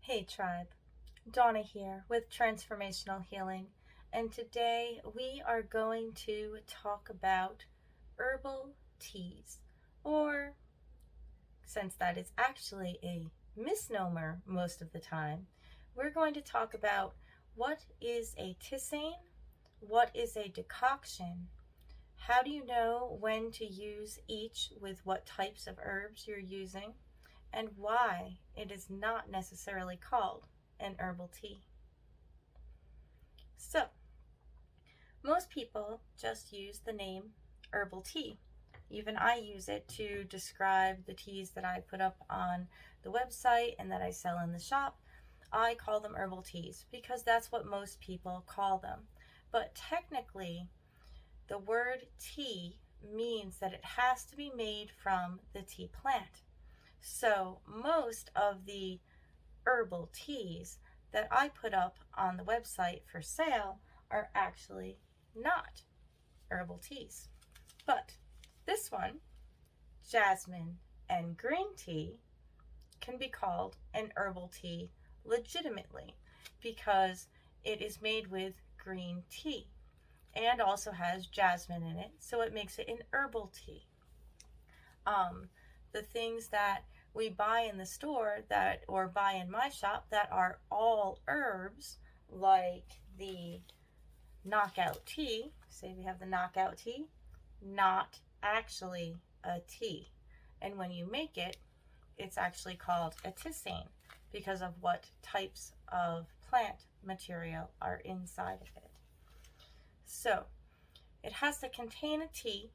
Hey tribe, Dawna here with Transformational Healing, and today we are going to talk about herbal teas, or since that is actually a misnomer most of the time, we're going to talk about what is a tisane, what is a decoction, how do you know when to use each with what types of herbs you're using, and why it is not necessarily called an herbal tea. So, most people just use the name herbal tea. Even I use it to describe the teas that I put up on the website and that I sell in the shop. I call them herbal teas because that's what most people call them. But technically, the word tea means that it has to be made from the tea plant. So most of the herbal teas that I put up on the website for sale are actually not herbal teas. But this one, jasmine and green tea, can be called an herbal tea legitimately because it is made with green tea and also has jasmine in it, so it makes it an herbal tea. The things that we buy in the store or buy in my shop that are all herbs, like the knockout tea, say we have the knockout tea, not actually a tea. And when you make it, it's actually called a tisane because of what types of plant material are inside of it. So it has to contain a tea,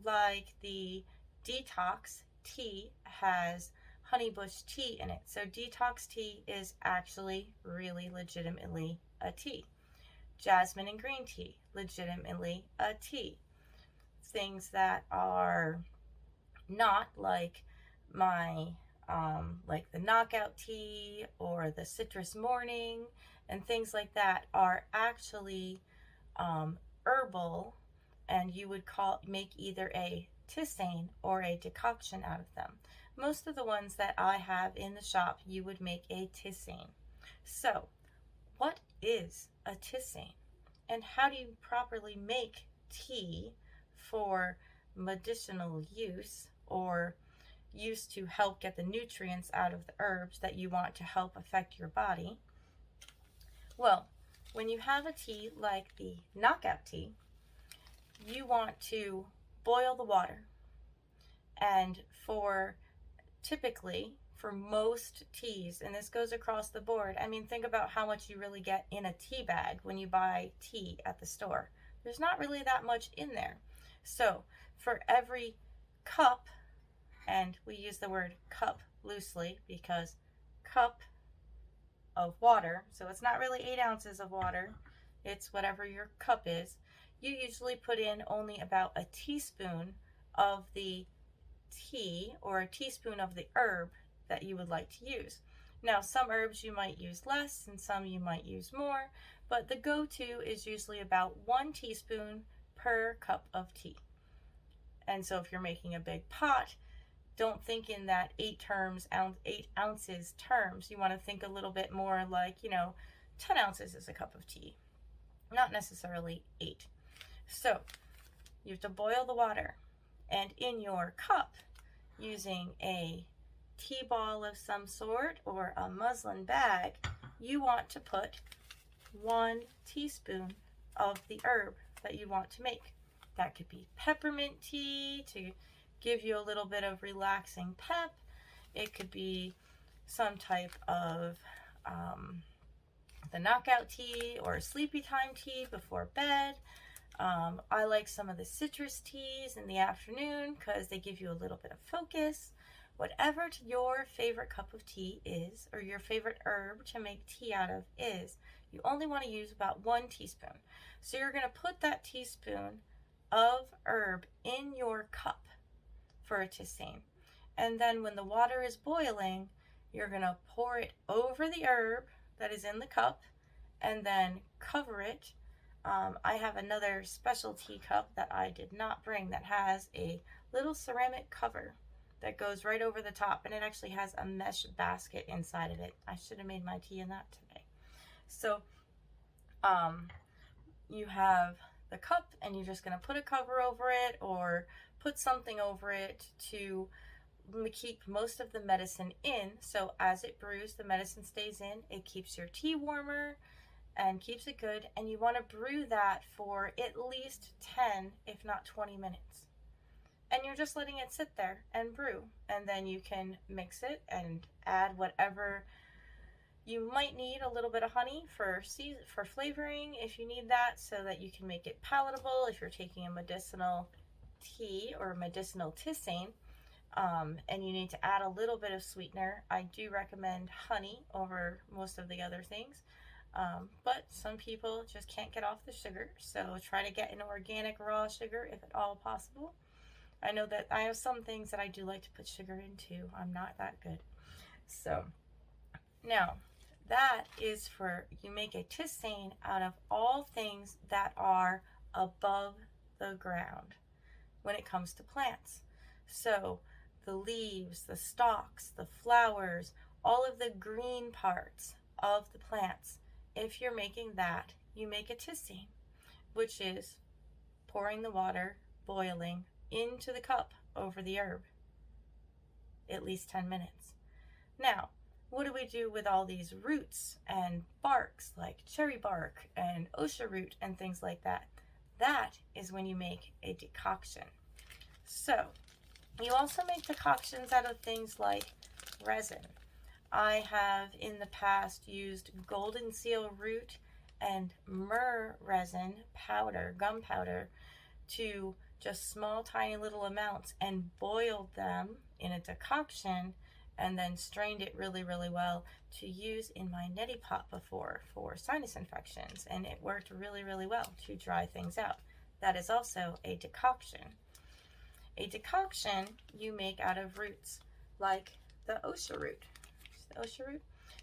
like the detox tea has honeybush tea in it. So detox tea is actually really legitimately a tea. Jasmine and green tea, legitimately a tea. Things that are not like like the knockout tea or the citrus morning and things like that are actually herbal, and you would make either a tisane or a decoction out of them. Most of the ones that I have in the shop, you would make a tisane. So, what is a tisane? And how do you properly make tea for medicinal use or use to help get the nutrients out of the herbs that you want to help affect your body? Well, when you have a tea like the knockout tea, you want to boil the water. And typically, for most teas, and this goes across the board, I mean, think about how much you really get in a tea bag when you buy tea at the store. There's not really that much in there. So for every cup, and we use the word cup loosely because cup of water, so it's not really 8 ounces of water, it's whatever your cup is, you usually put in only about a teaspoon of the tea or a teaspoon of the herb that you would like to use. Now, some herbs you might use less and some you might use more, but the go-to is usually about 1 teaspoon per cup of tea. And so if you're making a big pot, don't think in that 8 ounces terms. You want to think a little bit more like, 10 ounces is a cup of tea, not necessarily 8. So you have to boil the water, and in your cup, using a tea ball of some sort or a muslin bag, you want to put 1 teaspoon of the herb that you want to make. That could be peppermint tea to give you a little bit of relaxing pep. It could be some type of the knockout tea or sleepy time tea before bed. I like some of the citrus teas in the afternoon because they give you a little bit of focus. Whatever your favorite cup of tea is, or your favorite herb to make tea out of is, you only want to use about 1 teaspoon. So you're going to put that teaspoon of herb in your cup for a tisane. And then when the water is boiling, you're going to pour it over the herb that is in the cup and then cover it. I have another specialty cup that I did not bring that has a little ceramic cover that goes right over the top, and it actually has a mesh basket inside of it. I should have made my tea in that today. So you have the cup, and you're just going to put a cover over it or put something over it to keep most of the medicine in. So as it brews, the medicine stays in. It keeps your tea warmer and keeps it good. And you want to brew that for at least 10, if not 20 minutes. And you're just letting it sit there and brew. And then you can mix it and add whatever you might need. A little bit of honey for flavoring if you need that, so that you can make it palatable if you're taking a medicinal tea or medicinal tisane. And you need to add a little bit of sweetener. I do recommend honey over most of the other things, but some people just can't get off the sugar, so try to get an organic raw sugar if at all possible. I know that I have some things that I do like to put sugar into. I'm not that good. So now that is for, you make a tisane out of all things that are above the ground when it comes to plants. So the leaves, the stalks, the flowers, all of the green parts of the plants. If you're making that, you make a tisane, which is pouring the water, boiling, into the cup over the herb, at least 10 minutes. Now, what do we do with all these roots and barks, like cherry bark and osha root and things like that? That is when you make a decoction. So, you also make decoctions out of things like resin. I have in the past used golden seal root and myrrh resin powder, gum powder, to just small tiny little amounts, and boiled them in a decoction and then strained it really well to use in my neti pot before for sinus infections, and it worked really well to dry things out. That is also a decoction. A decoction you make out of roots like the osha root.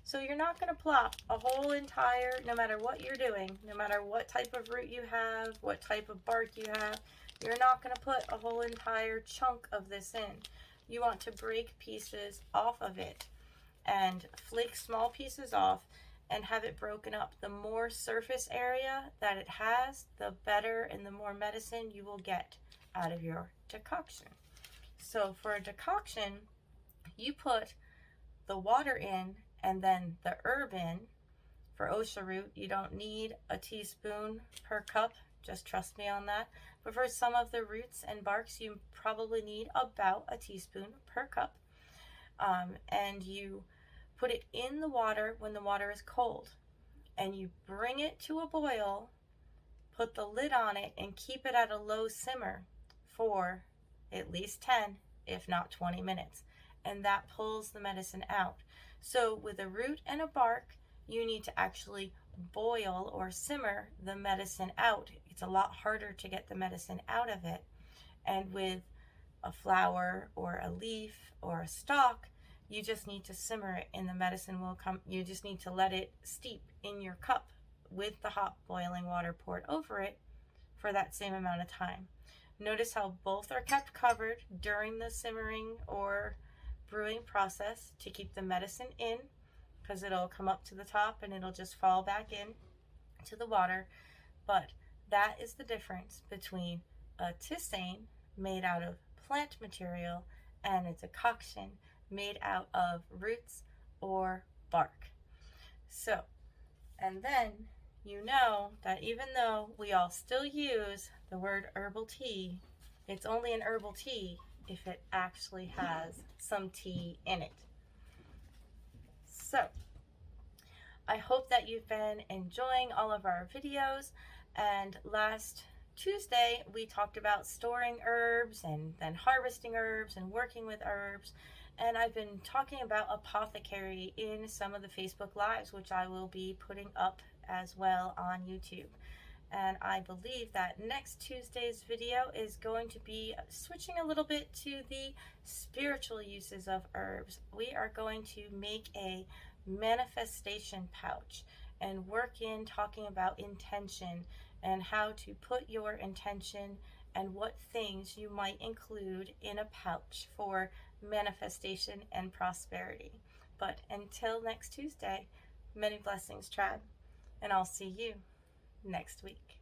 So you're not going to plop a whole entire, no matter what you're doing, no matter what type of root you have, what type of bark you have, you're not going to put a whole entire chunk of this in. You want to break pieces off of it and flake small pieces off and have it broken up. The more surface area that it has, the better and the more medicine you will get out of your decoction. So for a decoction, you put the water in and then the herb in. For osha root, you don't need a teaspoon per cup. Just trust me on that. But for some of the roots and barks, you probably need about a teaspoon per cup. And you put it in the water when the water is cold. And you bring it to a boil, put the lid on it, and keep it at a low simmer for at least 10, if not 20 minutes. And that pulls the medicine out. So with a root and a bark, you need to actually boil or simmer the medicine out. It's a lot harder to get the medicine out of it. And with a flower or a leaf or a stalk, you just need to simmer it and the medicine will come. You just need to let it steep in your cup with the hot boiling water poured over it for that same amount of time. Notice how both are kept covered during the simmering or brewing process to keep the medicine in, because it'll come up to the top and it'll just fall back in to the water. But that is the difference between a tisane made out of plant material and a decoction made out of roots or bark. So, and then you know that even though we all still use the word herbal tea, it's only an herbal tea if it actually has some tea in it. So, I hope that you've been enjoying all of our videos. And last Tuesday, we talked about storing herbs and then harvesting herbs and working with herbs. And I've been talking about apothecary in some of the Facebook Lives, which I will be putting up as well on YouTube. And I believe that next Tuesday's video is going to be switching a little bit to the spiritual uses of herbs. We are going to make a manifestation pouch and work in talking about intention and how to put your intention and what things you might include in a pouch for manifestation and prosperity. But until next Tuesday, many blessings, tribe, and I'll see you next week.